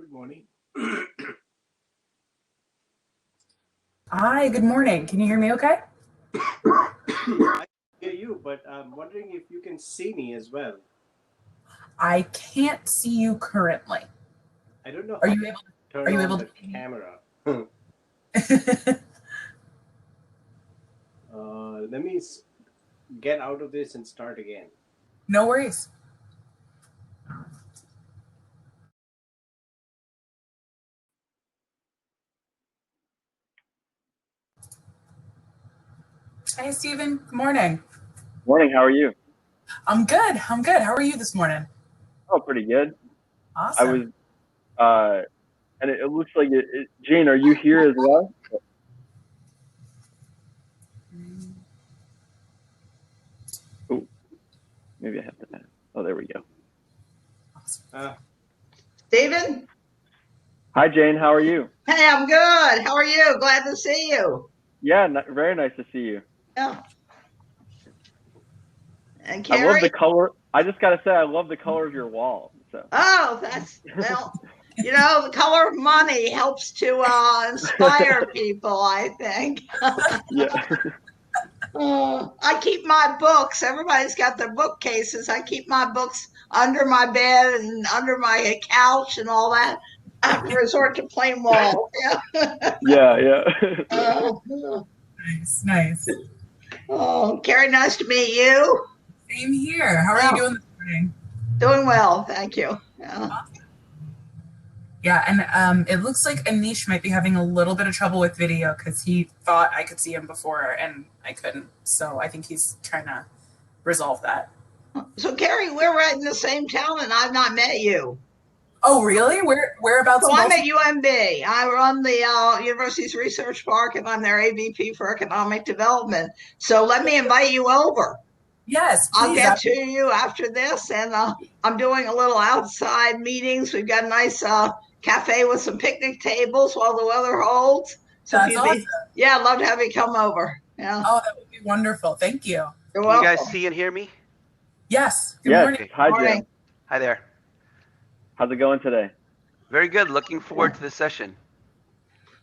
Good morning. Hi, good morning. Can you hear me okay? I hear you, but I'm wondering if you can see me as well. I can't see you currently. I don't know Are how you to able turn are you on able the to see me? camera. Let me get out of this and start again. No worries. Hey Stephen, good morning. Morning, how are you? I'm good. I'm good. How are you this morning? Oh, pretty good. I was, Awesome. and it looks like Jane, are you here as well? Oh, maybe I have to. Oh, there we go. Awesome. Stephen? Hi, Jane, how are you? Hey, I'm good. How are you? Glad to see you. Yeah, very nice to see you. Yeah. And I love the Kerrie? color. I just gotta say, I love the color of your wall. So. Oh, the color of money helps to inspire people, I think. Yeah. I keep my books. Everybody's got their bookcases. I keep my books under my bed and under my couch and all that. I have to resort to plain walls. Yeah. Yeah. Nice. Oh, Kerrie, nice to meet you. Same here. How are you doing this morning? Doing well, thank you. Yeah. Yeah, and it looks like Anish might be having a little bit of trouble with video because he thought I could see him before and I couldn't. So I think he's trying to resolve that. So, Kerrie, we're right in the same town, and I've not met you. Oh, really? Whereabouts So in I'm at Baltimore? UMB. I run the university's research park, and I'm their AVP for economic development. So let me invite you over. Yes, I'll please. get to you after this, and I'm doing a little outside meetings. We've got a nice cafe with some picnic tables while the weather holds. So if That's you'd awesome. yeah, I'd love to have you come over. Yeah, Oh, that would be wonderful. Thank you. you're Can you guys welcome. see and hear me? Yes. Good Yes. morning. Hi, Morning. Jane. Hi there. How's it going today? Very good. Looking forward to the session.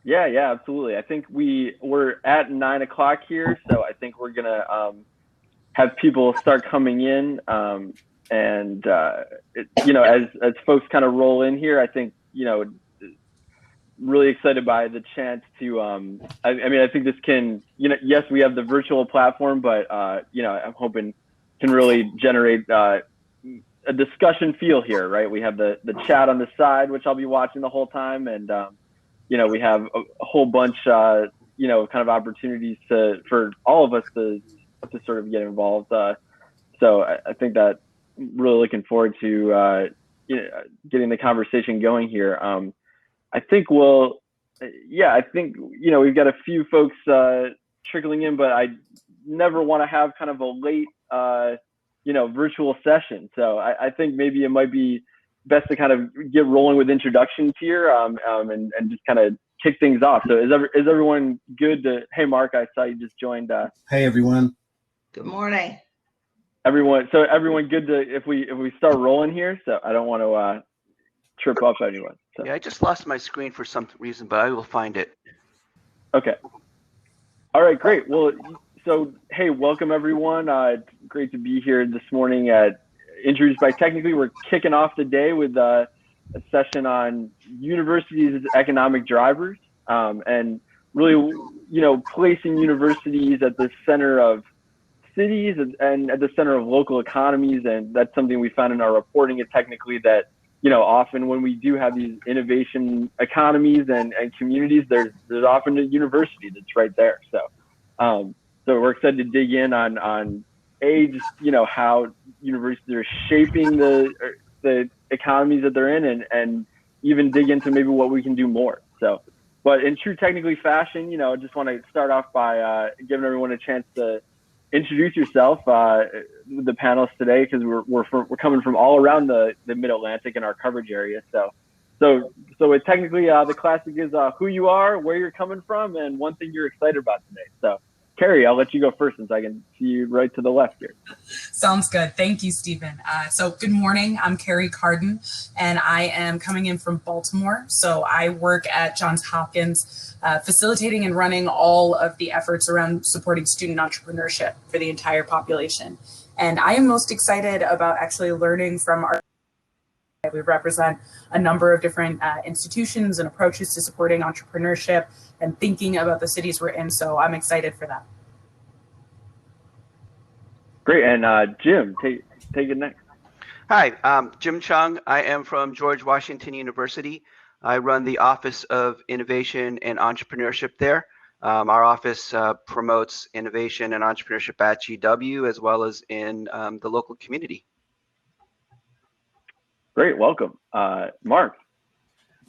Yeah, absolutely. I think we're at 9 o'clock here, so I think we're gonna have people start coming in, and as folks kind of roll in here, I think really excited by the chance to. I think this can, yes, we have the virtual platform, but I'm hoping can really generate a discussion feel here, right? We have the chat on the side, which I'll be watching the whole time, and we have a whole bunch, kind of opportunities for all of us to sort of get involved. So I think that I'm really looking forward to getting the conversation going here. I think we've got a few folks trickling in, but I never want to have kind of a late virtual session. So I think maybe it might be best to kind of get rolling with introductions here, and just kind of kick things off. So is everyone good to? Hey, Mark, I saw you just joined. Hey, everyone. Good morning. Everyone good to if we start rolling here. So I don't want to trip up anyone. So. Yeah, I just lost my screen for some reason, but I will find it. Okay. All right, great. Well, so hey, welcome everyone. Great to be here this morning. Introduced by Technically, we're kicking off the day with a session on universities as economic drivers, and really, placing universities at the center of cities and at the center of local economies. And that's something we found in our reporting at Technically that, often when we do have these innovation economies and communities, there's often a university that's right there. So, so we're excited to dig in on just, how universities are shaping the economies that they're in, and even dig into maybe what we can do more. So, but in true Technically fashion, I just want to start off by giving everyone a chance to introduce yourself with the panelists today, because we're coming from all around the Mid-Atlantic in our coverage area. So it technically the classic is who you are, where you're coming from, and one thing you're excited about today. So Kerrie, I'll let you go first since I can see you right to the left here. Sounds good. Thank you, Stephen. So good morning. I'm Kerrie Carden, and I am coming in from Baltimore. So I work at Johns Hopkins, facilitating and running all of the efforts around supporting student entrepreneurship for the entire population. And I am most excited about actually learning from our. We represent a number of different institutions and approaches to supporting entrepreneurship and thinking about the cities we're in. So I'm excited for that. Great, and Jim, take it next. Hi, I'm Jim Chung. I am from George Washington University. I run the Office of Innovation and Entrepreneurship there. Our office promotes innovation and entrepreneurship at GW as well as in the local community. Great, welcome. Mark.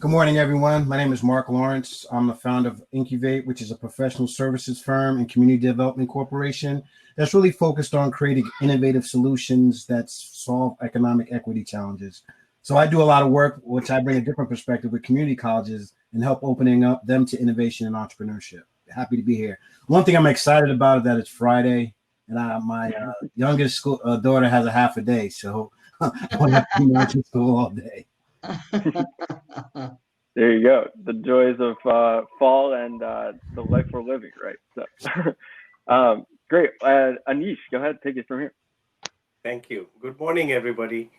Good morning, everyone. My name is Mark Lawrence. I'm the founder of Incubate, which is a professional services firm and community development corporation that's really focused on creating innovative solutions that solve economic equity challenges. So I do a lot of work, which I bring a different perspective with community colleges and help opening up them to innovation and entrepreneurship. Happy to be here. One thing I'm excited about is that it's Friday, and my youngest daughter has a half a day, so I won't have to be in school all day. There you go. The joys of fall and the life we're living, right? So, great. Anish, go ahead, take it from here. Thank you. Good morning, everybody.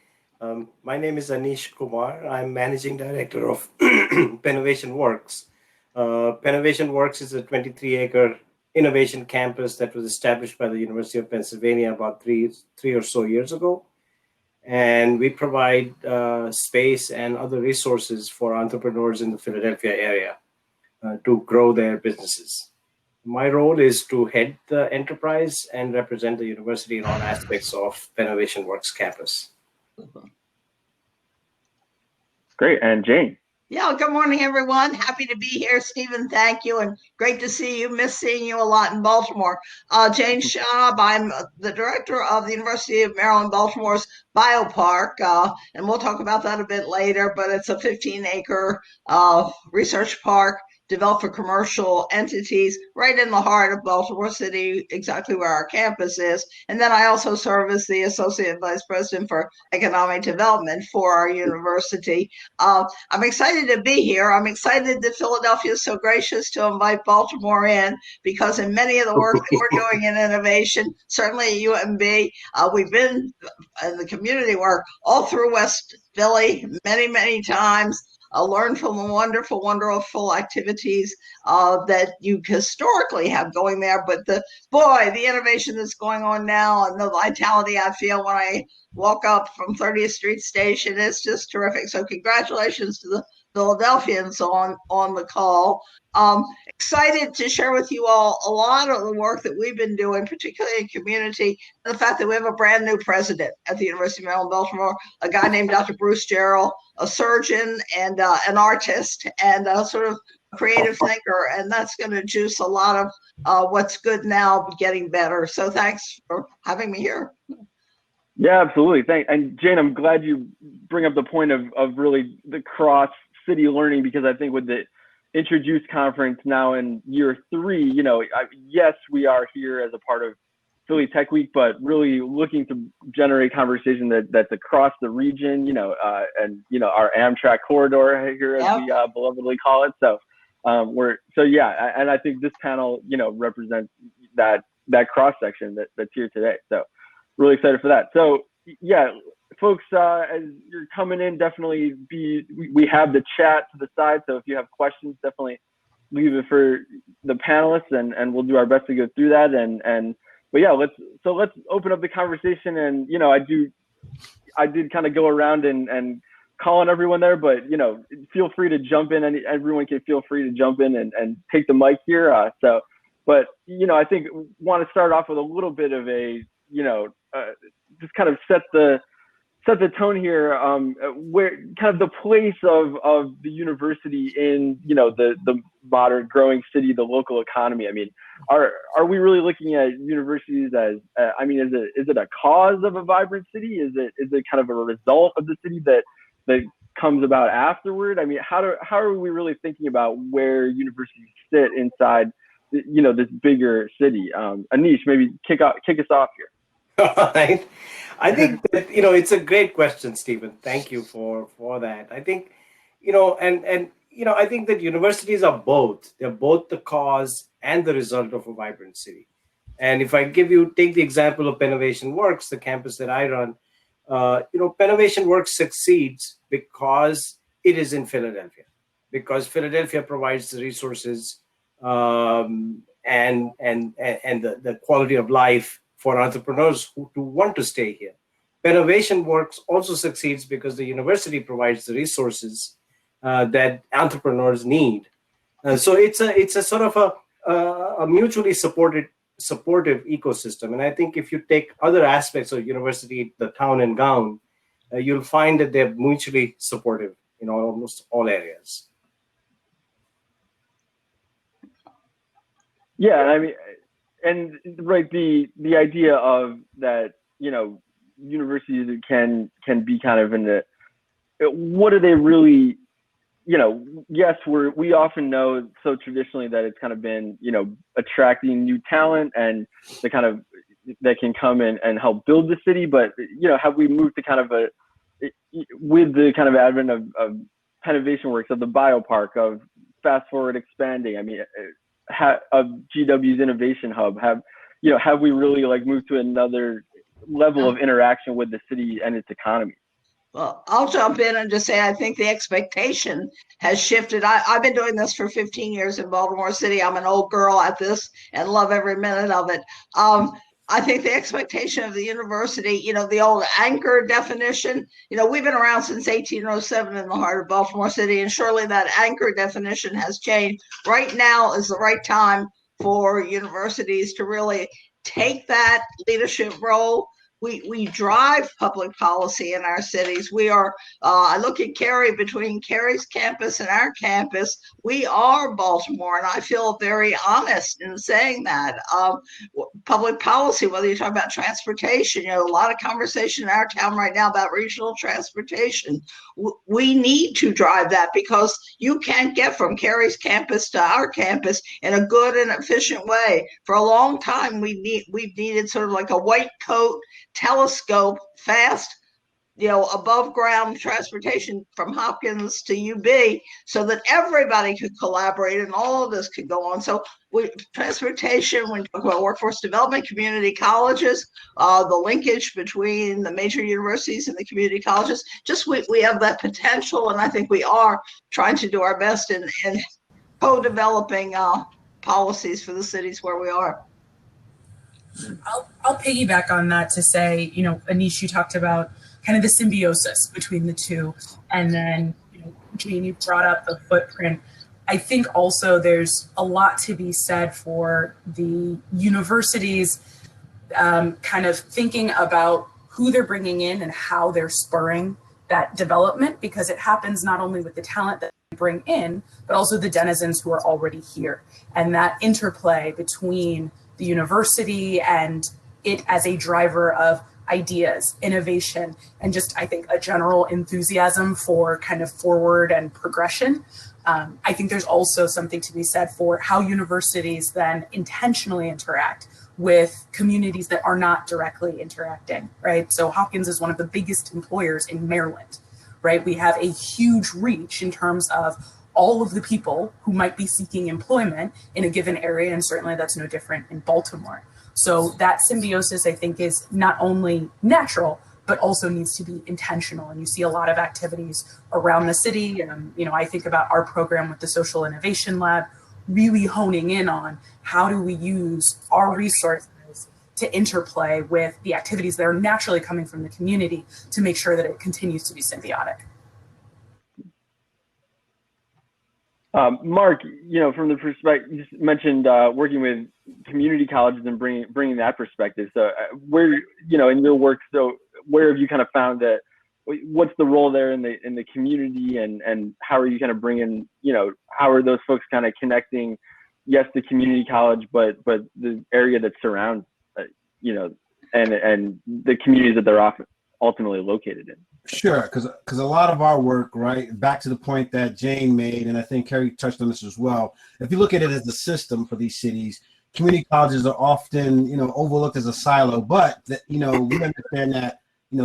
My name is Anish Kumar. I'm Managing Director of Pennovation Works. Pennovation Works is a 23-acre innovation campus that was established by the University of Pennsylvania about three or so years ago. And we provide space and other resources for entrepreneurs in the Philadelphia area to grow their businesses. My role is to head the enterprise and represent the university in all aspects of Pennovation Works campus. Great, and Jane. Yeah, good morning, everyone. Happy to be here. Stephen, thank you, and great to see you. Miss seeing you a lot in Baltimore. Jane Shaab, I'm the director of the University of Maryland, Baltimore's Biopark, and we'll talk about that a bit later, but it's a 15-acre research park developed for commercial entities right in the heart of Baltimore City, exactly where our campus is. And then I also serve as the Associate Vice President for Economic Development for our university. I'm excited to be here. I'm excited that Philadelphia is so gracious to invite Baltimore in, because in many of the work that we're doing in innovation, certainly at UMB, we've been in the community work all through West Philly many, many times. Learn from the wonderful activities that you historically have going there. But the innovation that's going on now and the vitality I feel when I walk up from 30th Street Station is just terrific. So congratulations to the Philadelphians on the call. Excited to share with you all a lot of the work that we've been doing, particularly in community, and the fact that we have a brand new president at the University of Maryland, Baltimore, a guy named Dr. Bruce Jarrell, a surgeon and an artist and a sort of creative thinker, and that's going to juice a lot of what's good now getting better. So thanks for having me here. Yeah, absolutely. Thanks. And Jane, I'm glad you bring up the point of really the cross-city learning, because I think with the Introduce conference now in year 3, yes, we are here as a part of Philly Tech Week, but really looking to generate conversation that's across the region, and our Amtrak corridor here, as we belovedly call it. So and I think this panel, represents that cross section that's here today. So really excited for that. So yeah, folks, as you're coming in, definitely we have the chat to the side. So if you have questions, definitely leave it for the panelists, and we'll do our best to go through that. But yeah, let's open up the conversation. And I did kind of go around and call on everyone there, but feel free to jump in, and everyone can feel free to jump in and take the mic here. But I think want to start off with a little bit of a just kind of set the tone here, where kind of the place of the university in the modern growing city, the local economy. I mean, are we really looking at universities as is it a cause of a vibrant city? Is it kind of a result of the city that comes about afterward? I mean, how are we really thinking about where universities sit inside this bigger city. Anish, maybe kick us off here. All right. I think that, it's a great question, Stephen. Thank you for that. I think, I think that universities are both. They're both the cause and the result of a vibrant city. And if I take the example of Pennovation Works, the campus that I run, Pennovation Works succeeds because it is in Philadelphia, because Philadelphia provides the resources and the quality of life for entrepreneurs who want to stay here. Pennovation Works also succeeds because the university provides the resources that entrepreneurs need. So it's a sort of a mutually supportive ecosystem. And I think if you take other aspects of university, the town and gown, you'll find that they're mutually supportive in almost all areas. Yeah, I mean, and right, the idea of that, universities can be kind of in the, what are they really, yes, we often know so traditionally that it's kind of been, attracting new talent and the kind of that can come in and help build the city. But, have we moved to kind of with the kind of advent of Pennovation Works, of the Biopark, of fast forward expanding, I mean, of GW's innovation hub, have we really moved to another level of interaction with the city and its economy? Well, I'll jump in and just say I think the expectation has shifted. I've been doing this for 15 years in Baltimore City. I'm an old girl at this and love every minute of it. I think the expectation of the university, the old anchor definition, we've been around since 1807 in the heart of Baltimore City, and surely that anchor definition has changed. Right now is the right time for universities to really take that leadership role. We drive public policy in our cities. We are, I look at Kerrie, between Kerrie's campus and our campus, we are Baltimore, and I feel very honest in saying that. Public policy, whether you talk about transportation, a lot of conversation in our town right now about regional transportation. We need to drive that, because you can't get from Kerrie's campus to our campus in a good and efficient way. For a long time, we've needed sort of like a white coat, telescope, fast, above ground transportation from Hopkins to UB, so that everybody could collaborate and all of this could go on. So transportation, when you talk about workforce development, community colleges, the linkage between the major universities and the community colleges, just we have that potential, and I think we are trying to do our best in co-developing policies for the cities where we are. I'll piggyback on that to say, Anish, you talked about kind of the symbiosis between the two. And then, Jane, you brought up the footprint. I think also there's a lot to be said for the universities kind of thinking about who they're bringing in and how they're spurring that development, because it happens not only with the talent that they bring in, but also the denizens who are already here. And that interplay between the university and it as a driver of ideas, innovation, and just, I think, a general enthusiasm for kind of forward and progression. I think there's also something to be said for how universities then intentionally interact with communities that are not directly interacting, right? So Hopkins is one of the biggest employers in Maryland, right? We have a huge reach in terms of all of the people who might be seeking employment in a given area, and certainly that's no different in Baltimore. So that symbiosis, I think, is not only natural, but also needs to be intentional. And you see a lot of activities around the city. I think about our program with the Social Innovation Lab, really honing in on how do we use our resources to interplay with the activities that are naturally coming from the community to make sure that it continues to be symbiotic. Mark, from the perspective, you just mentioned working with community colleges and bringing that perspective. So where, in your work, so where have you kind of found that, what's the role there in the community, and how are you kind of bringing, how are those folks kind of connecting, yes, the community college, but the area that surrounds, and the communities that they're often ultimately located in? Sure, because a lot of our work, right, back to the point that Jane made, and I think Kerrie touched on this as well. If you look at it as the system for these cities, community colleges are often, overlooked as a silo. But that, we understand that,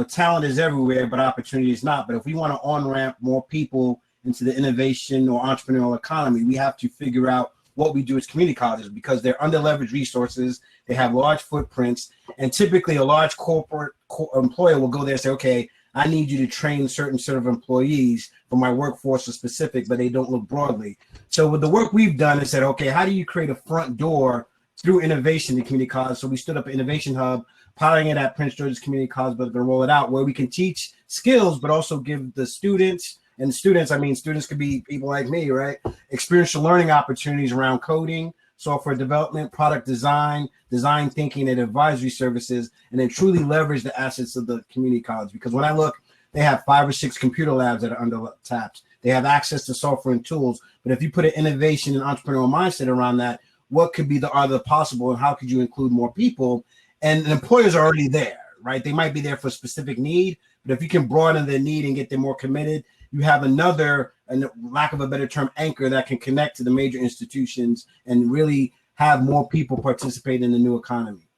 talent is everywhere, but opportunity is not. But if we want to on ramp more people into the innovation or entrepreneurial economy, we have to figure out what we do as community colleges because they're under leveraged resources. They have large footprints, and typically a large corporate employer will go there and say, okay, I need you to train certain sort of employees for my workforce is specific, but they don't look broadly. So with the work we've done is said, okay, how do you create a front door through innovation in community college? So we stood up an innovation hub, piloting it at Prince George's Community College, but going to roll it out where we can teach skills, but also give the students, and students, I mean, students could be people like me, right? Experiential learning opportunities around coding, software development, product design, design thinking, and advisory services, and then truly leverage the assets of the community college. Because when I look, they have 5 or 6 computer labs that are undertapped. They have access to software and tools. But if you put an innovation and entrepreneurial mindset around that, what could be the art of the possible, and how could you include more people? And the employers are already there, right? They might be there for a specific need, but if you can broaden their need and get them more committed, you have another, and lack of a better term, anchor that can connect to the major institutions and really have more people participate in the new economy.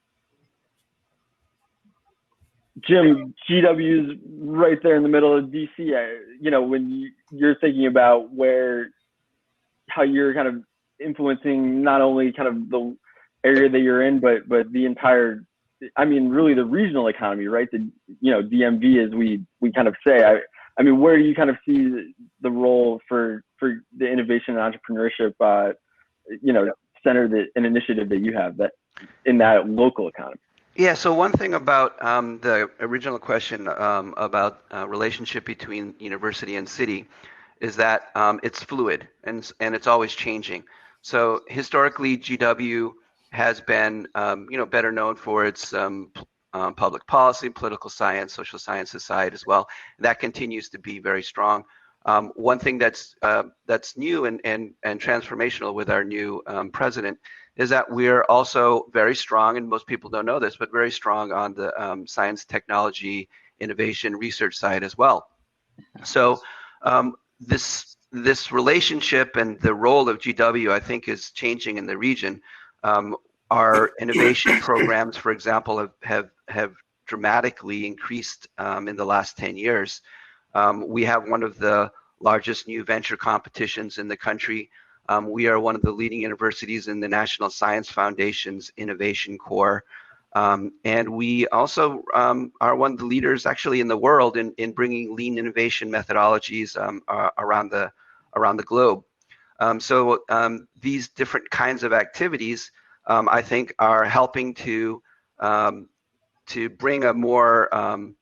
Jim, GW is right there in the middle of DC. When you're thinking about how you're kind of influencing not only kind of the area that you're in, but the entire, really the regional economy, right? The DMV, as we kind of say. Where do you kind of see the role for the innovation and entrepreneurship, center, an initiative that you have that in that local economy? Yeah, so one thing about the original question about relationship between university and city is that it's fluid and it's always changing. So historically, GW has been better known for its public policy, political science, social sciences side as well. That continues to be very strong. One thing that's new and transformational with our new president is that we're also very strong, and most people don't know this, but very strong on the science, technology, innovation, research side as well. So this relationship and the role of GW, I think, is changing in the region. Our innovation programs, for example, have dramatically increased in the last 10 years. We have one of the largest new venture competitions in the country. We are one of the leading universities in the National Science Foundation's Innovation Corps. And we also are one of the leaders actually in the world in bringing lean innovation methodologies around the globe. So these different kinds of activities, I think, are helping to bring a more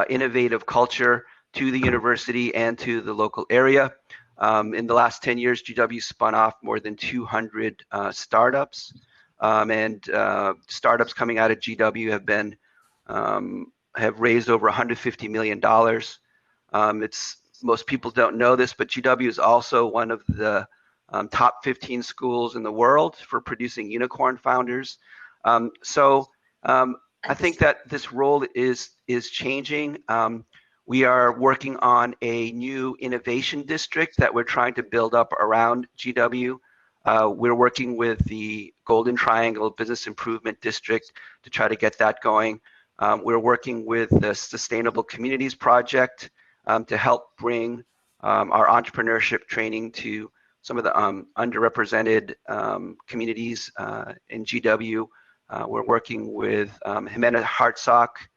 innovative culture to the university and to the local area. In the last 10 years, GW spun off more than 200 startups, and startups coming out of GW have raised over $150 million. Most people don't know this, but GW is also one of the top 15 schools in the world for producing unicorn founders. So I think that this role is changing. We are working on a new innovation district that we're trying to build up around GW. We're working with the Golden Triangle Business Improvement District to try to get that going. We're working with the Sustainable Communities Project to help bring our entrepreneurship training to some of the underrepresented communities in GW. We're working with Jimena Hartsock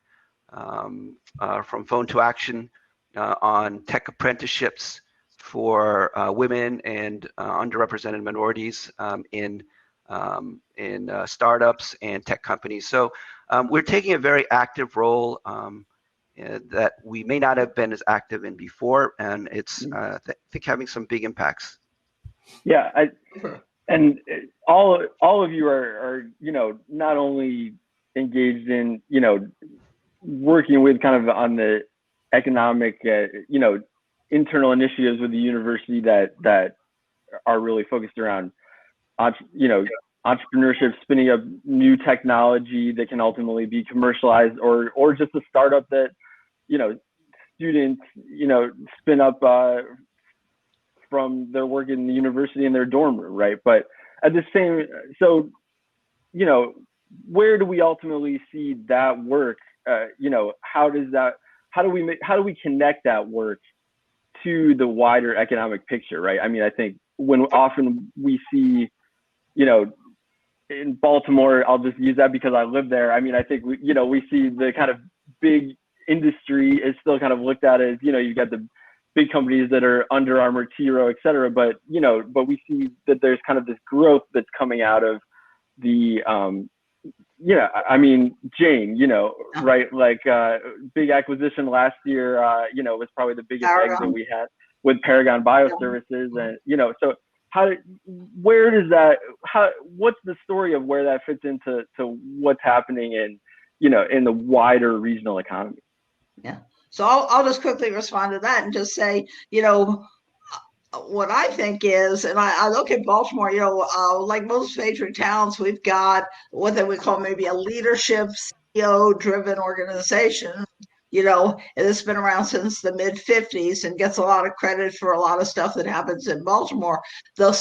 from Phone to Action on tech apprenticeships for women and underrepresented minorities in startups and tech companies. So we're taking a very active role that we may not have been as active in before, and it's I think having some big impacts. Yeah, and all of you are not only engaged in working with kind of on the economic internal initiatives with the university that are really focused around entrepreneurship, spinning up new technology that can ultimately be commercialized, or just a startup that students, spin up from their work in the university in their dorm room, right? But at the same, so, where do we ultimately see that work? How do we connect that work to the wider economic picture, right? I mean, I think when often we see, in Baltimore, I'll just use that because I live there. I mean, I think we see the kind of big industry is still kind of looked at as, you've got the big companies that are Under Armour, T-Row, et cetera. But we see that there's kind of this growth that's coming out of the, I mean, Jane, right? Like big acquisition last year, was probably the biggest exit we had with Paragon Bioservices. And, so what's the story of where that fits into what's happening in the wider regional economy? Yeah. So I'll just quickly respond to that and just say, what I think is, and I look at Baltimore, like most major towns, we've got what they would call maybe a leadership CEO-driven organization. And it's been around since the mid 50s and gets a lot of credit for a lot of stuff that happens in Baltimore. I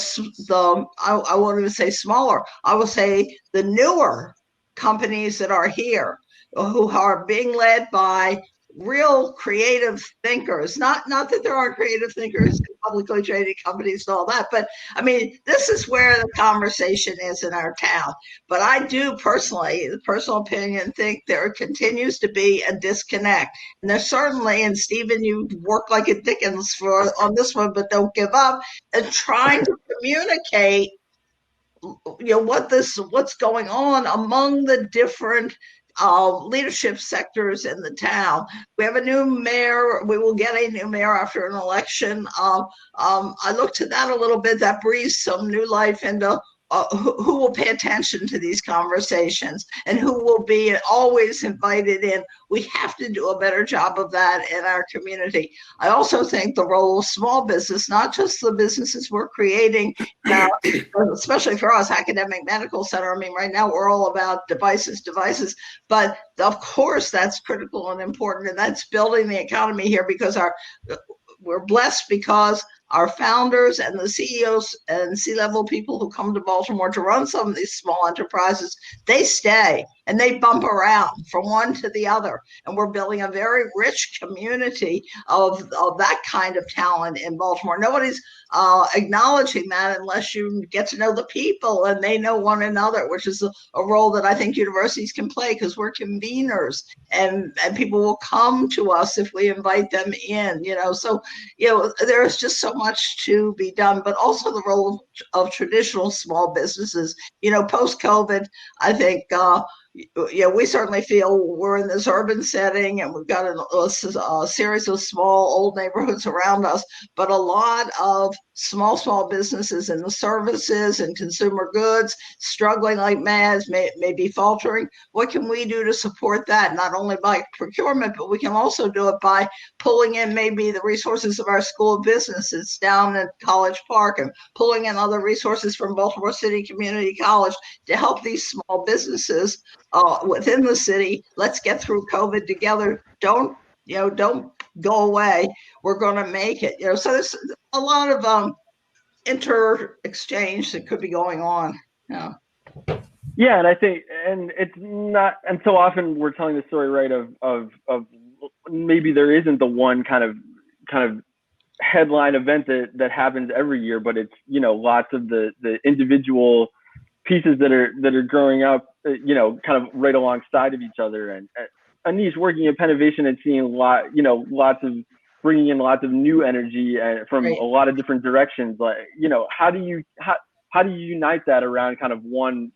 won't even say smaller, I will say the newer companies that are here, who are being led by real creative thinkers. Not that there aren't creative thinkers in publicly traded companies and all that, but I mean, this is where the conversation is in our town. But I do personally, the personal opinion, think there continues to be a disconnect. And there's certainly, and Stephen, you work like a Dickens on this one, but don't give up, and trying to communicate what's going on among the different leadership sectors in the town. We have a new mayor. We will get a new mayor after an election. I look to that a little bit. That breathes some new life into who will pay attention to these conversations and who will be always invited in. We have to do a better job of that in our community. I also think the role of small business, not just the businesses we're creating, especially for us, academic medical center. I mean, right now we're all about devices, but of course that's critical and important, and that's building the economy here because we're blessed because our founders and the CEOs and C-level people who come to Baltimore to run some of these small enterprises, they stay and they bump around from one to the other. And we're building a very rich community of that kind of talent in Baltimore. Nobody's acknowledging that unless you get to know the people and they know one another, which is a role that I think universities can play because we're conveners and people will come to us if we invite them in, So, there's just so much to be done, but also the role of traditional small businesses. Post-COVID, I think, we certainly feel we're in this urban setting and we've got a series of small old neighborhoods around us, but a lot of small businesses in the services and consumer goods struggling like mad, may be faltering. What can we do to support that? Not only by procurement, but we can also do it by pulling in maybe the resources of our School of Businesses down at College Park and pulling in other resources from Baltimore City Community College to help these small businesses within the city. Let's get through COVID together. Don't go away. We're going to make it. So there's a lot of inter-exchange that could be going on. Yeah, and I think, and it's not, and so often we're telling the story, right, of maybe there isn't the one kind of headline event that happens every year, but it's lots of the individual pieces that are growing up, kind of right alongside of each other. And Anish, working at Pennovation and seeing lots of bringing in lots of new energy from a lot of different directions. Like, how do you unite that around kind of one?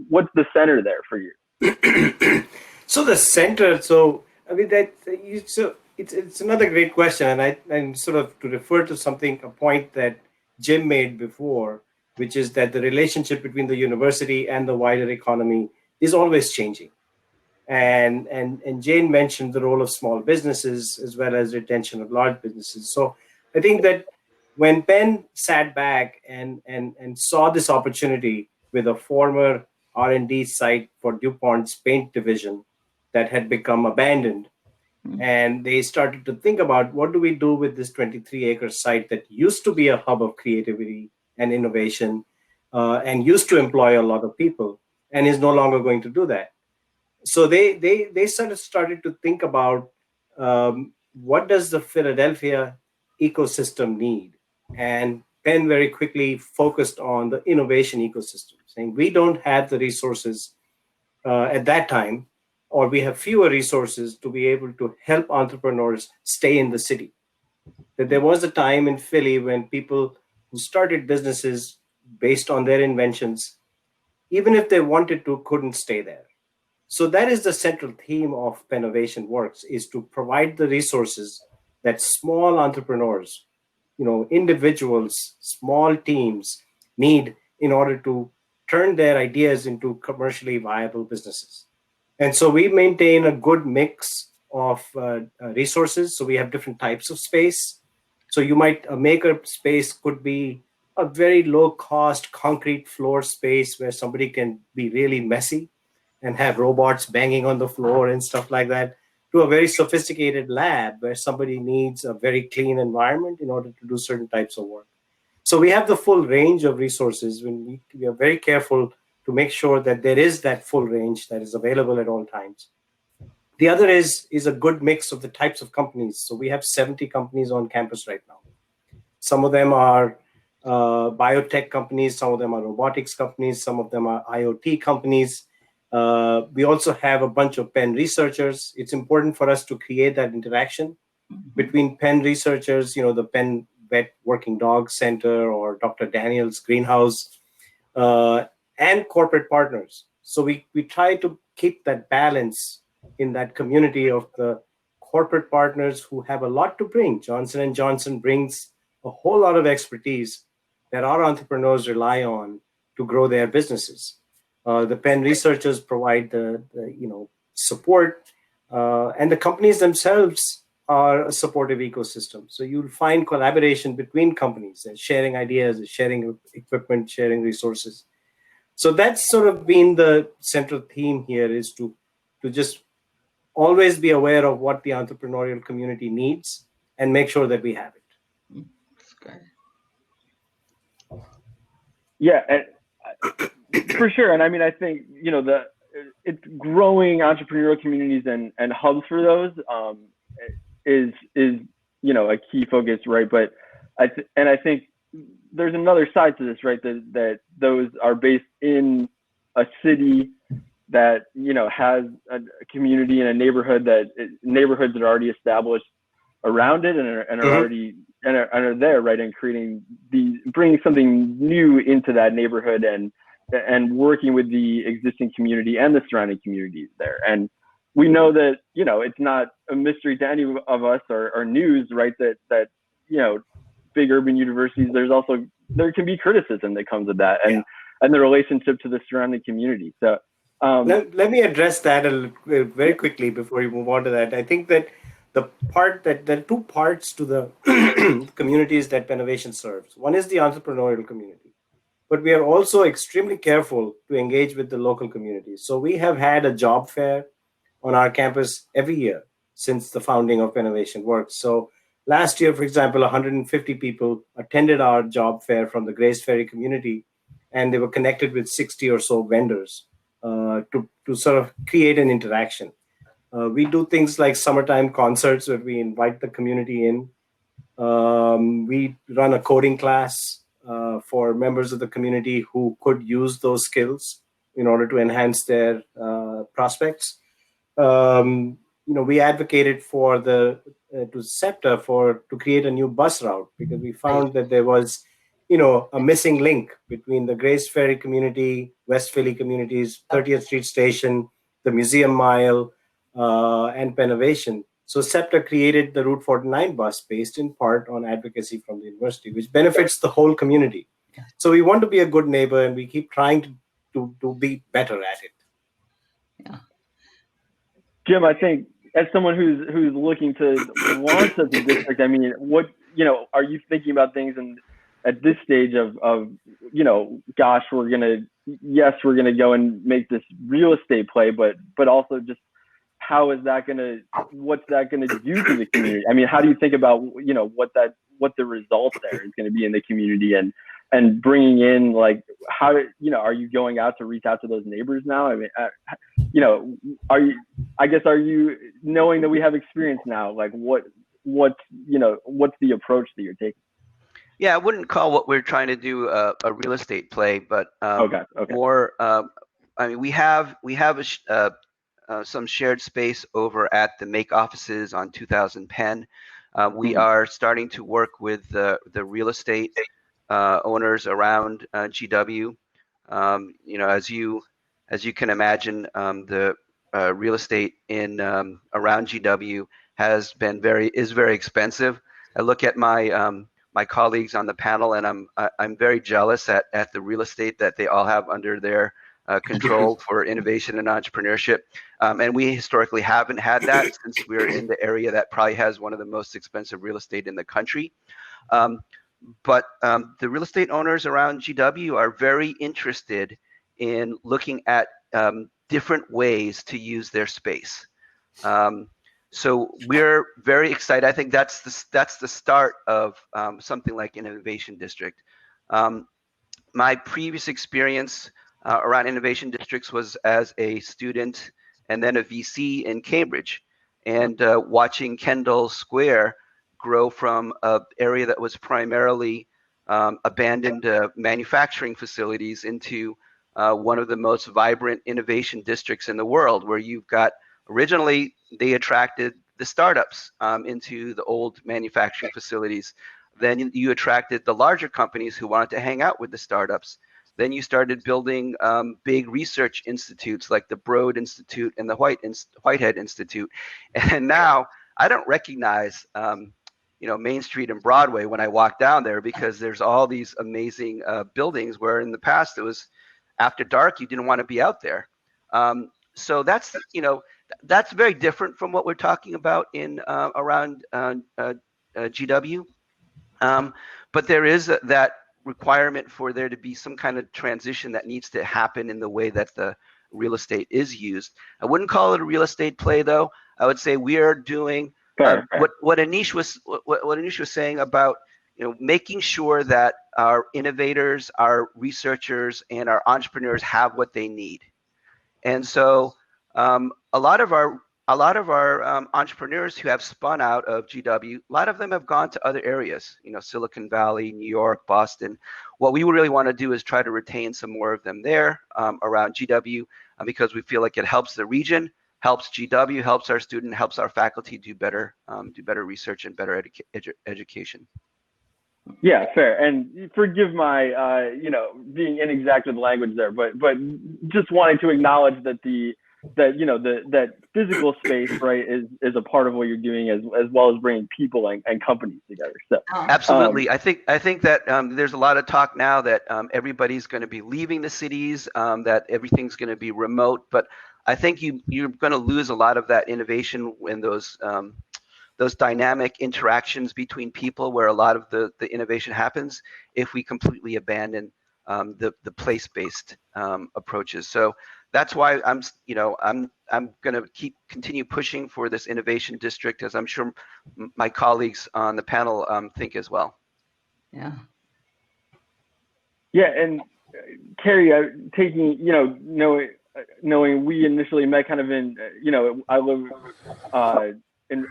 What's the center there for you? So the center. So I mean it's another great question, and sort of to refer to a point that Jim made before, which is that the relationship between the university and the wider economy is always changing. And Jane mentioned the role of small businesses as well as retention of large businesses. So I think that when Penn sat back and saw this opportunity with a former R&D site for DuPont's paint division that had become abandoned, And they started to think about, what do we do with this 23-acre site that used to be a hub of creativity and innovation, and used to employ a lot of people, and is no longer going to do that. So they sort of started to think about, what does the Philadelphia ecosystem need? And Penn very quickly focused on the innovation ecosystem, saying we don't have the resources at that time, or we have fewer resources to be able to help entrepreneurs stay in the city. That there was a time in Philly when people who started businesses based on their inventions, even if they wanted to, couldn't stay there. So that is the central theme of Pennovation Works, is to provide the resources that small entrepreneurs, individuals, small teams need in order to turn their ideas into commercially viable businesses. And so we maintain a good mix of resources. So we have different types of space. So a maker space could be a very low cost concrete floor space where somebody can be really messy and have robots banging on the floor and stuff like that, to a very sophisticated lab where somebody needs a very clean environment in order to do certain types of work. So we have the full range of resources. When we are very careful to make sure that there is that full range that is available at all times. The other is a good mix of the types of companies. So we have 70 companies on campus right now. Some of them are biotech companies, some of them are robotics companies, some of them are IoT companies. We also have a bunch of Penn researchers. It's important for us to create that interaction between Penn researchers, the Penn Vet Working Dog Center or Dr. Daniel's Greenhouse, and corporate partners. So we try to keep that balance in that community of the corporate partners who have a lot to bring. Johnson & Johnson brings a whole lot of expertise that our entrepreneurs rely on to grow their businesses. The Penn researchers provide the support, and the companies themselves are a supportive ecosystem. So you'll find collaboration between companies and sharing ideas, sharing equipment, sharing resources. So that's sort of been the central theme here, is to just always be aware of what the entrepreneurial community needs and make sure that we have it. That's good. Yeah, for sure. And I mean, I think, it's growing entrepreneurial communities and hubs for those is a key focus, right? But I think there's another side to this, right? That those are based in a city that has a community and a neighborhoods that are already established around it and are already and are there, right? And bringing something new into that neighborhood and working with the existing community and the surrounding communities there. And we know that it's not a mystery to any of us or news, right? That big urban universities, there can be criticism that comes with that, and the relationship to the surrounding community. So let me address that very quickly before you move on to that. I think that there are two parts to the communities that Pennovation serves. One is the entrepreneurial community, but we are also extremely careful to engage with the local community. So we have had a job fair on our campus every year since the founding of Pennovation Works. So last year, for example, 150 people attended our job fair from the Grace Ferry community, and they were connected with 60 or so vendors to sort of create an interaction. We do things like summertime concerts where we invite the community in. We run a coding class for members of the community who could use those skills in order to enhance their prospects. We advocated for to SEPTA to create a new bus route, because we found that there was a missing link between the Grace Ferry community, West Philly communities, 30th Street Station, the Museum Mile, and Pennovation. So SEPTA created the Route 49 bus based in part on advocacy from the university, which benefits the whole community. So we want to be a good neighbor, and we keep trying to be better at it. Yeah. Jim, I think as someone who's looking to launch such a district, I mean, what are you thinking about things at this stage of gosh, we're gonna go and make this real estate play, but also just what's that gonna do to the community? I mean, how do you think about, you know, what the result there is going to be in the community, and bringing in, like, how, you know, are you going out to reach out to those neighbors now? I mean, you know, are you knowing that we have experience now, like what's the approach that you're taking? Yeah, I wouldn't call what we're trying to do a real estate play, but Okay. more. I mean, we have some shared space over at the Make offices on 2000 Penn. We are starting to work with the real estate owners around GW. You know, as you can imagine, the real estate in around GW is very expensive. I look at my colleagues on the panel, and I'm very jealous at the real estate that they all have under their control for innovation and entrepreneurship. And we historically haven't had that, since we're in the area that probably has one of the most expensive real estate in the country. But the real estate owners around GW are very interested in looking at different ways to use their space. So we're very excited. I think that's the start of something like Innovation District. My previous experience around innovation districts was as a student and then a VC in Cambridge, and watching Kendall Square grow from an area that was primarily abandoned manufacturing facilities into one of the most vibrant innovation districts in the world, where you've got, originally they attracted the startups into the old manufacturing facilities. Then you attracted the larger companies who wanted to hang out with the startups. Then you started building big research institutes like the Broad Institute and the Whitehead Institute. And now I don't recognize Main Street and Broadway when I walk down there, because there's all these amazing buildings where in the past it was after dark, you didn't want to be out there. So that's very different from what we're talking about in around GW. But there is that requirement for there to be some kind of transition that needs to happen in the way that the real estate is used. I wouldn't call it a real estate play, though. I would say we are doing what Anish was saying about making sure that our innovators, our researchers, and our entrepreneurs have what they need. And so a lot of our entrepreneurs who have spun out of GW, a lot of them have gone to other areas, Silicon Valley, New York, Boston. What we really want to do is try to retain some more of them there around GW, because we feel like it helps the region, helps GW, helps our student, helps our faculty do better research and better education. Yeah, fair. And forgive my, being inexact with language there, but just wanting to acknowledge that that physical space, right, is a part of what you're doing, as well as bringing people and companies together. So absolutely, I think that there's a lot of talk now that everybody's going to be leaving the cities, that everything's going to be remote, but I think you're going to lose a lot of that innovation when those dynamic interactions between people, where a lot of the innovation happens, if we completely abandon the place-based approaches. So that's why I'm going to continue pushing for this innovation district, as I'm sure my colleagues on the panel think as well. Yeah. Yeah, and Kerrie, taking knowing we initially met kind of in I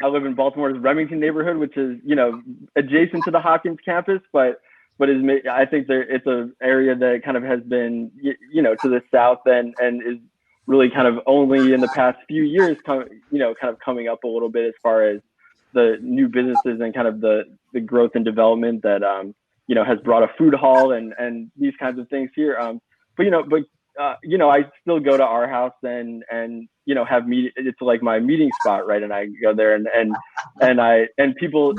live in Baltimore's Remington neighborhood, which is adjacent to the Hopkins campus, but I think it's an area that kind of has been to the south and is really kind of only in the past few years kind of coming up a little bit as far as the new businesses and kind of the growth and development that has brought a food hall and these kinds of things here. I still go to our house and have it's like my meeting spot, right? And I go there and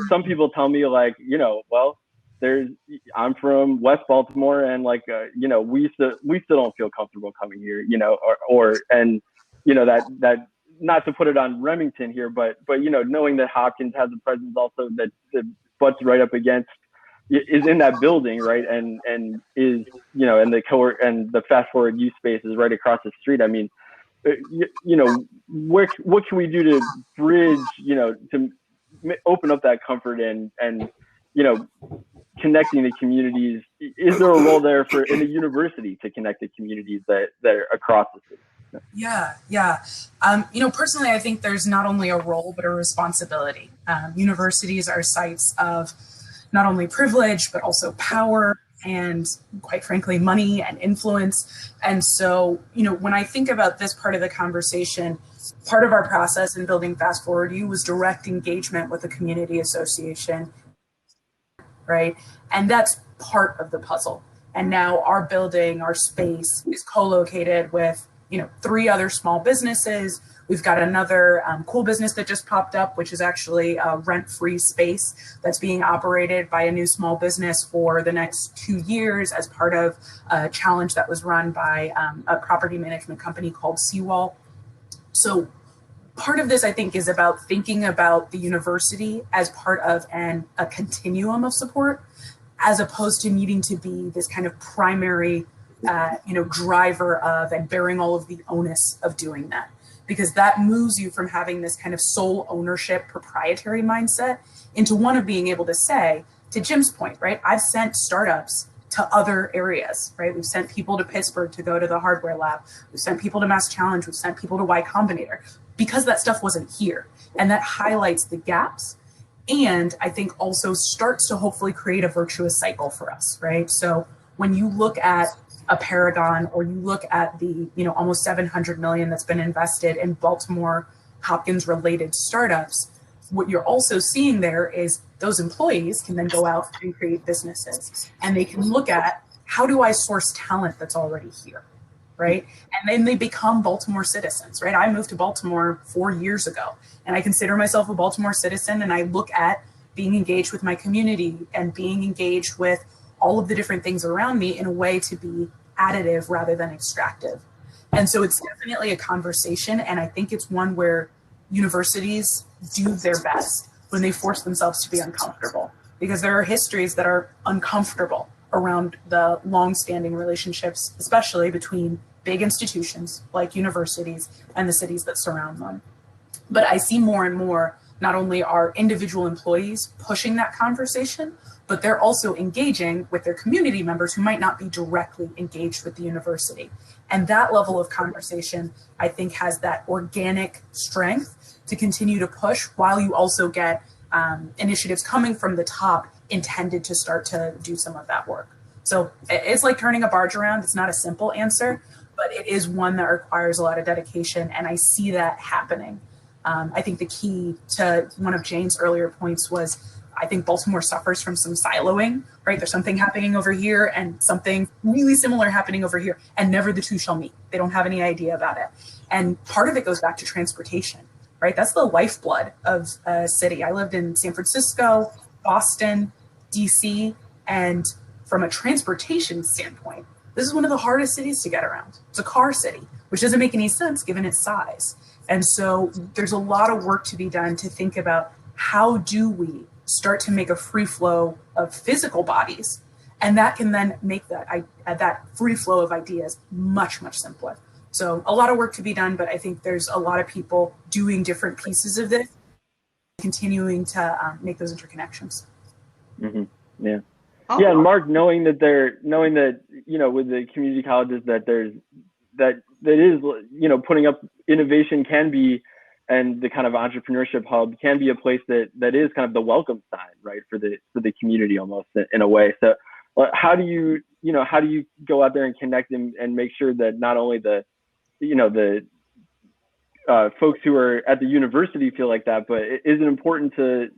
some people tell me, like, well, I'm from West Baltimore, and like we still don't feel comfortable coming here, that, not to put it on Remington here, but knowing that Hopkins has a presence also that butts right up against, is in that building, right, and is and the fast forward use space is right across the street. I mean, what can we do to bridge, to open up that comfort and connecting the communities? Is there a role there in the university to connect the communities that are across the city? Yeah. Personally, I think there's not only a role, but a responsibility. Universities are sites of not only privilege, but also power and, quite frankly, money and influence. And so, when I think about this part of the conversation, part of our process in building Fast Forward U was direct engagement with the community association, right? And that's part of the puzzle. And now our building, our space is co-located with 3 other small businesses. We've got another cool business that just popped up, which is actually a rent-free space that's being operated by a new small business for the next 2 years as part of a challenge that was run by a property management company called Seawall. So part of this, I think, is about thinking about the university as part of a continuum of support, as opposed to needing to be this kind of primary driver of and bearing all of the onus of doing that, because that moves you from having this kind of sole ownership proprietary mindset into one of being able to say, to Jim's point, right? I've sent startups to other areas, right? We've sent people to Pittsburgh to go to the hardware lab. We've sent people to Mass Challenge. We've sent people to Y Combinator because that stuff wasn't here. And that highlights the gaps. And I think also starts to hopefully create a virtuous cycle for us, right? So when you look at a Paragon, or you look at the almost 700 million that's been invested in Baltimore Hopkins related startups, what you're also seeing there is those employees can then go out and create businesses, and they can look at, how do I source talent that's already here, right? And then they become Baltimore citizens, right? I moved to Baltimore 4 years ago, and I consider myself a Baltimore citizen, and I look at being engaged with my community and being engaged with all of the different things around me in a way to be additive rather than extractive. And so it's definitely a conversation, and I think it's one where universities do their best when they force themselves to be uncomfortable, because there are histories that are uncomfortable around the long-standing relationships, especially between big institutions like universities and the cities that surround them. But I see more and more, not only are individual employees pushing that conversation, but they're also engaging with their community members who might not be directly engaged with the university. And that level of conversation, I think, has that organic strength to continue to push, while you also get initiatives coming from the top intended to start to do some of that work. So it's like turning a barge around. It's not a simple answer, but it is one that requires a lot of dedication. And I see that happening. I think the key to one of Jane's earlier points was, I think Baltimore suffers from some siloing, right? There's something happening over here and something really similar happening over here, and never the two shall meet. They don't have any idea about it. And part of it goes back to transportation, right? That's the lifeblood of a city. I lived in San Francisco, Boston, DC, and from a transportation standpoint, this is one of the hardest cities to get around. It's a car city, which doesn't make any sense given its size. And so there's a lot of work to be done to think about, how do we start to make a free flow of physical bodies, and that can then make that free flow of ideas much, much simpler. So a lot of work to be done, but I think there's a lot of people doing different pieces of this, continuing to make those interconnections. Mm-hmm. Yeah. Yeah, and Mark, knowing that with the community colleges that is putting up innovation can be, and the kind of entrepreneurship hub can be a place that is kind of the welcome sign, right, for the community almost in a way. So how do you go out there and connect and make sure that not only the folks who are at the university feel like that, but is it important to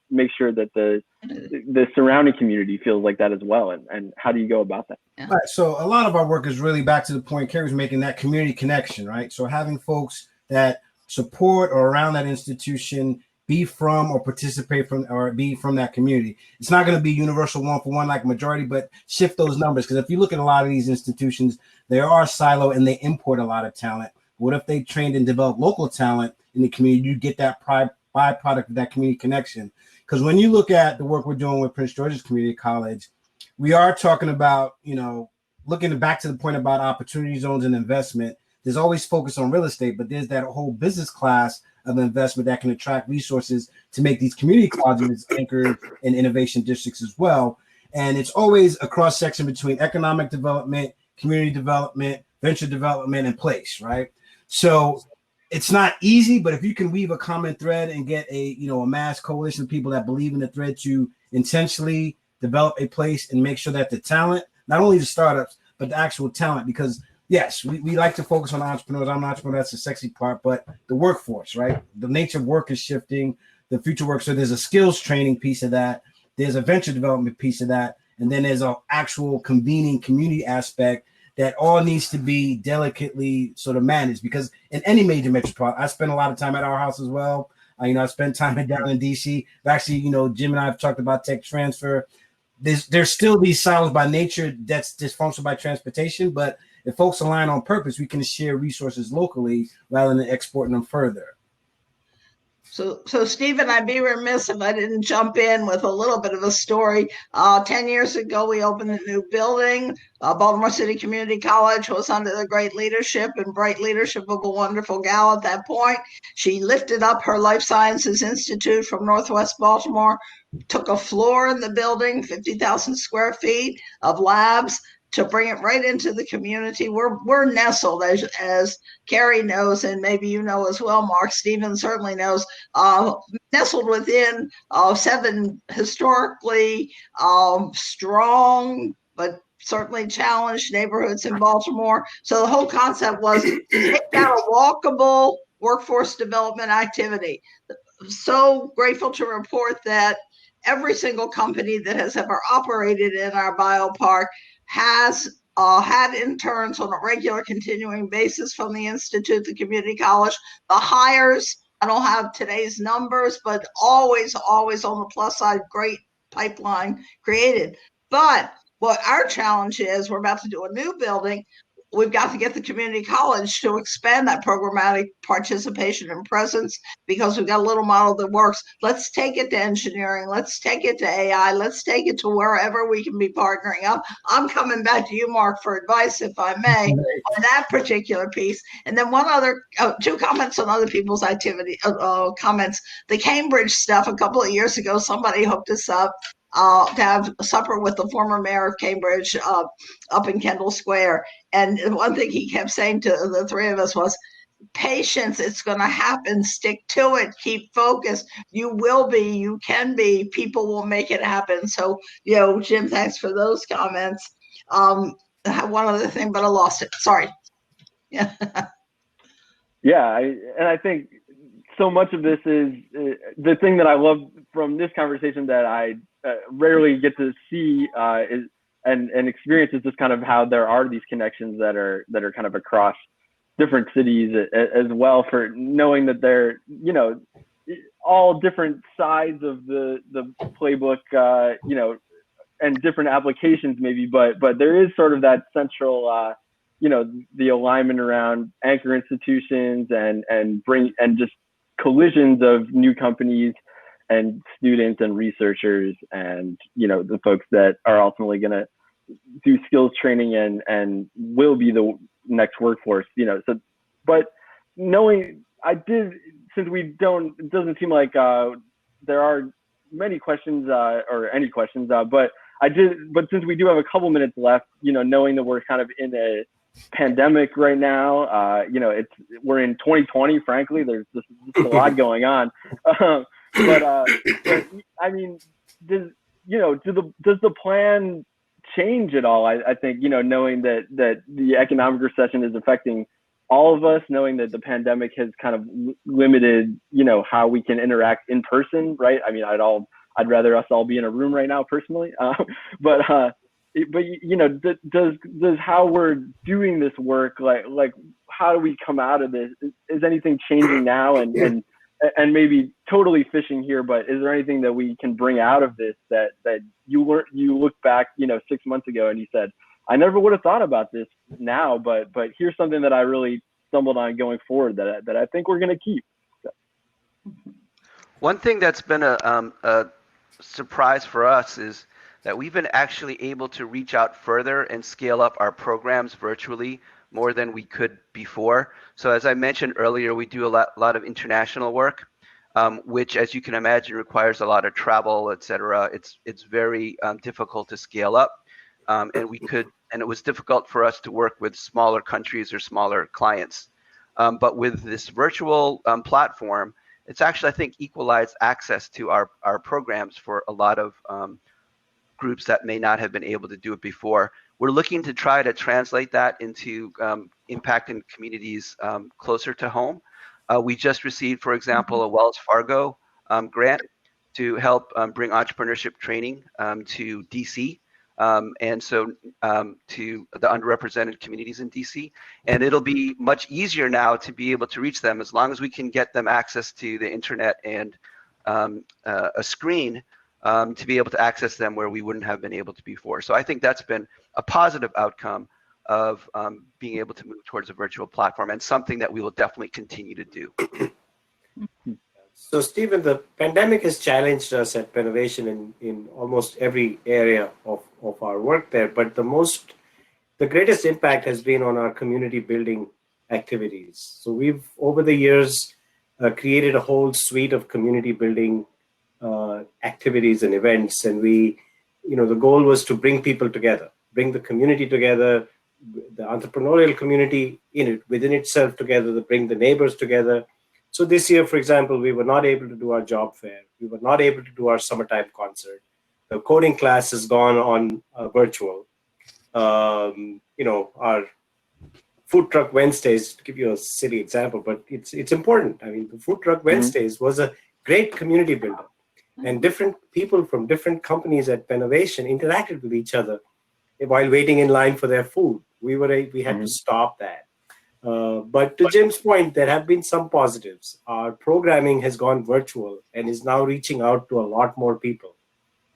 make sure that the surrounding community feels like that as well, and how do you go about that? Yeah. Right, so a lot of our work is really back to the point Kerrie was making, that community connection, right? So having folks that support or around that institution be from or participate from or be from that community. It's not going to be universal one for one like majority, but shift those numbers, because if you look at a lot of these institutions, they are silo and they import a lot of talent. What if they trained and developed local talent in the community? You get that byproduct of that community connection. Because when you look at the work we're doing with Prince George's Community College, we are talking about, looking back to the point about opportunity zones and investment. there's always focus on real estate, but there's that whole business class of investment that can attract resources to make these community colleges anchored in innovation districts as well. And it's always a cross section between economic development, community development, venture development, and place, right? So it's not easy, but if you can weave a common thread and get a mass coalition of people that believe in the thread to intentionally develop a place and make sure that the talent, not only the startups, but the actual talent, because yes, we like to focus on entrepreneurs. I'm an entrepreneur, that's the sexy part, but the workforce, right? The nature of work is shifting, the future work. So there's a skills training piece of that. There's a venture development piece of that. And then there's an actual convening community aspect that all needs to be delicately sort of managed, because in any major metropolitan, I spend a lot of time at our house as well. I spent time down in DC. But actually, Jim and I have talked about tech transfer. There's still these silos by nature that's dysfunctional by transportation, but if folks align on purpose, we can share resources locally rather than exporting them further. So Stephen, I'd be remiss if I didn't jump in with a little bit of a story. 10 years ago, we opened a new building. Baltimore City Community College was under the great leadership and bright leadership of a wonderful gal at that point. She lifted up her Life Sciences Institute from Northwest Baltimore, took a floor in the building, 50,000 square feet of labs, to bring it right into the community. We're nestled, as Kerrie knows, and maybe you know as well, Mark. Stephen certainly knows, nestled within 7 historically strong, but certainly challenged neighborhoods in Baltimore. So the whole concept was to make that a walkable workforce development activity. So grateful to report that every single company that has ever operated in our biopark has had interns on a regular continuing basis from the Institute, the community college. The hires, I don't have today's numbers, but always on the plus side, great pipeline created. But what our challenge is, we're about to do a new building. We've got to get the community college to expand that programmatic participation and presence, because we've got a little model that works. Let's take it to engineering. Let's take it to AI. Let's take it to wherever we can be partnering up. I'm coming back to you, Mark, for advice, if I may, on that particular piece. And then one other, 2 comments on other people's activity comments. The Cambridge stuff, a couple of years ago, somebody hooked us up to have supper with the former mayor of Cambridge up in Kendall Square. And one thing he kept saying to the 3 of us was, patience, it's going to happen. Stick to it. Keep focused. You will be, you can be, people will make it happen. So, Jim, thanks for those comments. I have one other thing, but I lost it. Sorry. Yeah. I think so much of this is the thing that I love from this conversation that I rarely get to see and experience is just kind of how there are these connections that are kind of across different cities as well, for knowing that they're all different sides of the playbook, and different applications maybe, but there is sort of that central the alignment around anchor institutions and just collisions of new companies and students and researchers and the folks that are ultimately going to do skills training and will be the next workforce. But knowing since it doesn't seem like there are many questions or any questions, but since we do have a couple minutes left, knowing that we're kind of in a pandemic right now, we're in 2020, frankly, there's just a lot going on. But I mean, does the plan change at all? I think, knowing that the economic recession is affecting all of us, knowing that the pandemic has kind of limited, how we can interact in person, right? I mean, I'd rather us all be in a room right now personally. But does how we're doing this work, like how do we come out of this? Is anything changing now? And maybe totally fishing here, but is there anything that we can bring out of this that you look back, 6 months ago and you said, I never would have thought about this now, but here's something that I really stumbled on going forward that I think we're going to keep. So. One thing that's been a surprise for us is that we've been actually able to reach out further and scale up our programs virtually more than we could before. So as I mentioned earlier, we do a lot of international work, which, as you can imagine, requires a lot of travel, et cetera. It's very difficult to scale up, and it was difficult for us to work with smaller countries or smaller clients. But with this virtual platform, it's actually, I think, equalized access to our programs for a lot of groups that may not have been able to do it before. We're looking to try to translate that into impact in communities closer to home. We just received, for example, a Wells Fargo grant to help bring entrepreneurship training to DC, and so to the underrepresented communities in DC. And it'll be much easier now to be able to reach them as long as we can get them access to the internet and a screen to be able to access them where we wouldn't have been able to before. So I think that's been a positive outcome of being able to move towards a virtual platform, and something that we will definitely continue to do. So, Stephen, the pandemic has challenged us at Pennovation in almost every area of our work there, but the greatest impact has been on our community building activities. So we've, over the years, created a whole suite of community building activities and events, and the goal was to bring people together, bring the community together, the entrepreneurial community within itself together, to bring the neighbors together. So this year, for example, we were not able to do our job fair. We were not able to do our summertime concert. The coding class has gone on virtual. Our food truck Wednesdays, to give you a silly example, but it's important. I mean, the food truck Wednesdays was a great community builder, and different people from different companies at Pennovation interacted with each other while waiting in line for their food. We had to stop that. But to Jim's point, there have been some positives. Our programming has gone virtual and is now reaching out to a lot more people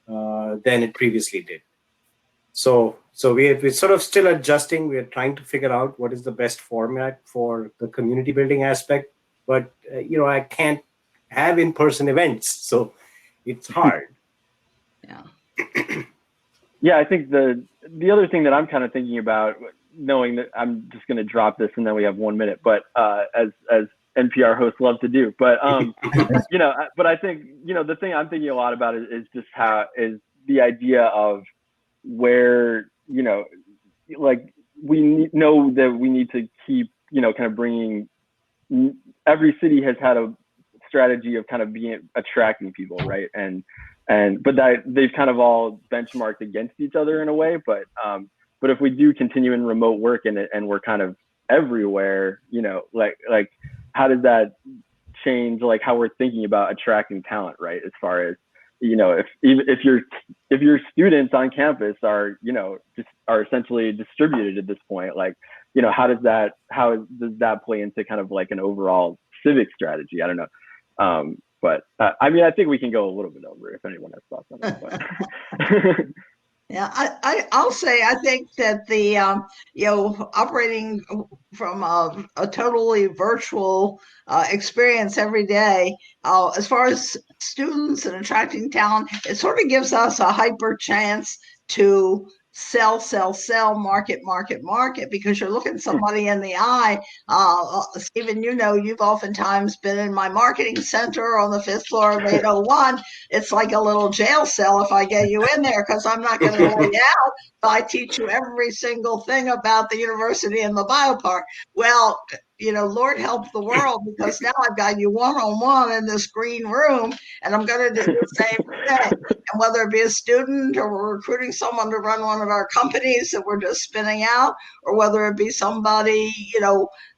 than it previously did. So we're sort of still adjusting. We're trying to figure out what is the best format for the community building aspect. But, I can't have in-person events, so it's hard. Yeah. Yeah, I think the other thing that I'm kind of thinking about, knowing that I'm just going to drop this and then we have 1 minute, but as NPR hosts love to do, but but I think the thing I'm thinking a lot about is just how is the idea of where like we know that we need to keep kind of bringing. Every city has had a strategy of kind of attracting people, right? But that they've kind of all benchmarked against each other in a way, but if we do continue in remote work and we're kind of everywhere, like how does that change like how we're thinking about attracting talent, right? As far as if your students on campus are are essentially distributed at this point, like how does that play into kind of like an overall civic strategy? I don't know, but I mean I think we can go a little bit over if anyone has thoughts on that. But. Yeah, I'll say I think that the operating from a totally virtual experience every day, as far as students and attracting talent, it sort of gives us a hyper chance to sell, market, because you're looking somebody in the eye. Stephen, you've oftentimes been in my marketing center on the 5th floor of 801. It's like a little jail cell if I get you in there, because I'm not going to let you out. I teach you every single thing about the university and the Biopark. Well, Lord help the world, because now I've got you one-on-one in this green room, and I'm going to do the same thing. And whether it be a student or we're recruiting someone to run one of our companies that we're just spinning out, or whether it be somebody,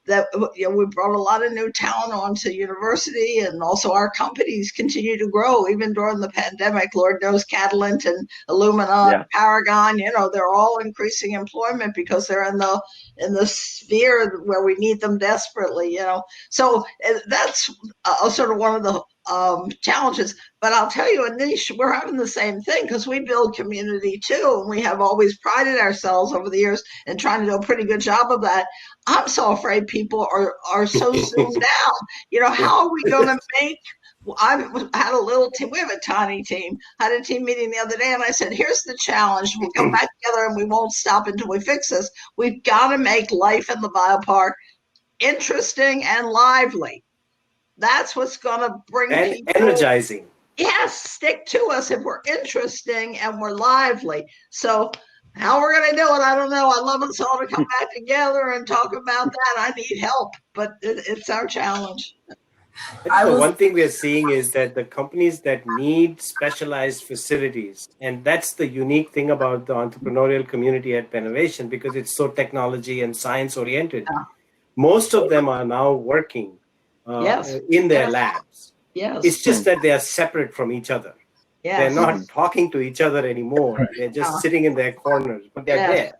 that we brought a lot of new talent onto university, and also our companies continue to grow even during the pandemic. Lord knows Catalent and Illumina, Paragon, they're all increasing employment because they're in the sphere where we need them desperately. So that's sort of one of the challenges. But I'll tell you, Anish, we're having the same thing, because we build community too, and we have always prided ourselves over the years in trying to do a pretty good job of that. I'm so afraid people are so zoomed out. How are we going to make I had a little team. We have a tiny team. I had a team meeting the other day, and I said, "Here's the challenge. We'll come back together, and we won't stop until we fix this. We've got to make life in the biopark interesting and lively. That's what's going to bring And people." energizing. Yes, stick to us if we're interesting and we're lively. So how we're going to do it, I don't know. I'd love us all to come back together and talk about that. I need help, but it's our challenge. The one thing we are seeing is that the companies that need specialized facilities, and that's the unique thing about the entrepreneurial community at Pennovation, because it's so technology and science oriented. Yeah. Most of them are now working Yes. in their Yes. labs. Yes. It's just that they are separate from each other. Yes. They're not talking to each other anymore. They're just sitting in their corners, but they're there.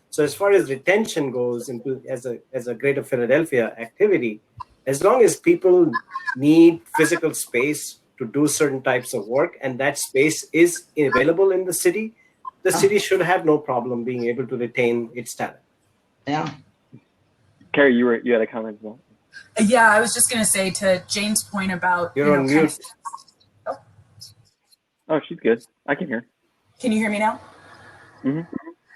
So as far as retention goes, into as a Greater Philadelphia activity, as long as people need physical space to do certain types of work, and that space is available in the city should have no problem being able to retain its talent. Yeah. Kerrie, you had a comment as well. Yeah, I was just going to say to Jane's point about You're on mute. Oh, she's good. I can hear. Can you hear me now? Mm-hmm.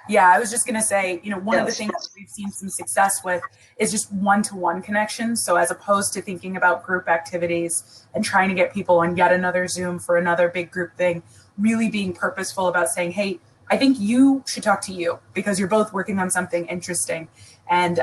Yeah, I was just going to say, one of the Yes. things that we've seen some success with is just one-to-one connections. So as opposed to thinking about group activities and trying to get people on yet another Zoom for another big group thing, really being purposeful about saying, hey, I think you should talk to you because you're both working on something interesting. And,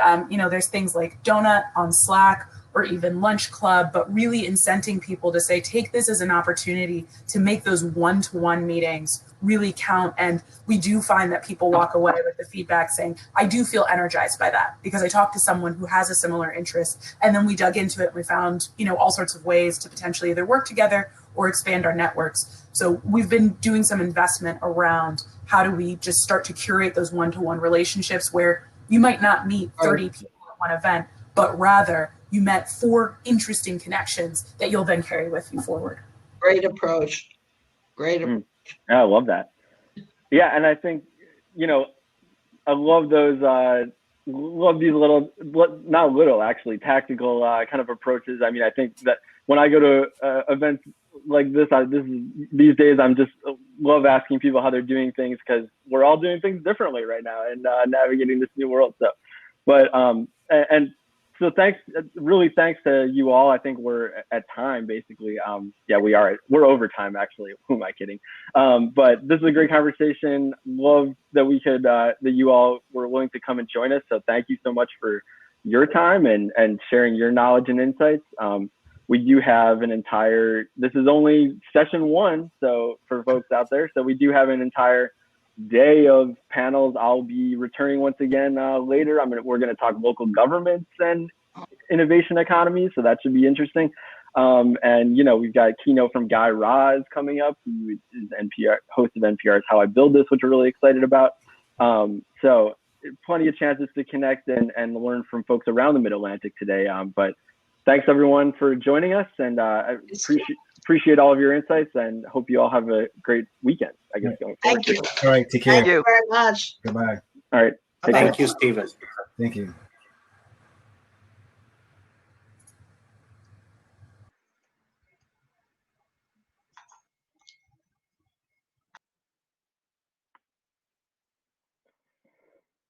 there's things like Donut on Slack or even Lunch Club, but really incenting people to say, take this as an opportunity to make those one-to-one meetings really count. And we do find that people walk away with the feedback saying, I do feel energized by that because I talked to someone who has a similar interest. And then we dug into it and we found, all sorts of ways to potentially either work together or expand our networks. So we've been doing some investment around how do we just start to curate those one-to-one relationships where you might not meet 30 people at one event, but rather you met 4 interesting connections that you'll then carry with you forward. Great approach. Great approach. I love that. Yeah, and I think, I love those, love these little, not little actually, tactical kind of approaches. I mean, I think that when I go to events like this, these days I'm just love asking people how they're doing things because we're all doing things differently right now and navigating this new world. So, but so thanks to you all. I think we're at time basically. Yeah, we're over time actually. Who am I kidding? But this is a great conversation. Love that we could that you all were willing to come and join us. So thank you so much for your time and sharing your knowledge and insights. We do have this is only session 1, so for folks out there, so we do have an entire day of panels. I'll be returning once again later. We're going to talk local governments and innovation economy, so that should be interesting. And we've got a keynote from Guy Raz coming up, who is host of NPR's How I Build This, which we're really excited about. So plenty of chances to connect and learn from folks around the Mid-Atlantic today. But thanks everyone for joining us, and I appreciate all of your insights and hope you all have a great weekend, I guess. Going forward. Thank you. All right, take care. Thank you very much. Goodbye. All right. Thank you, Stephen. Thank you.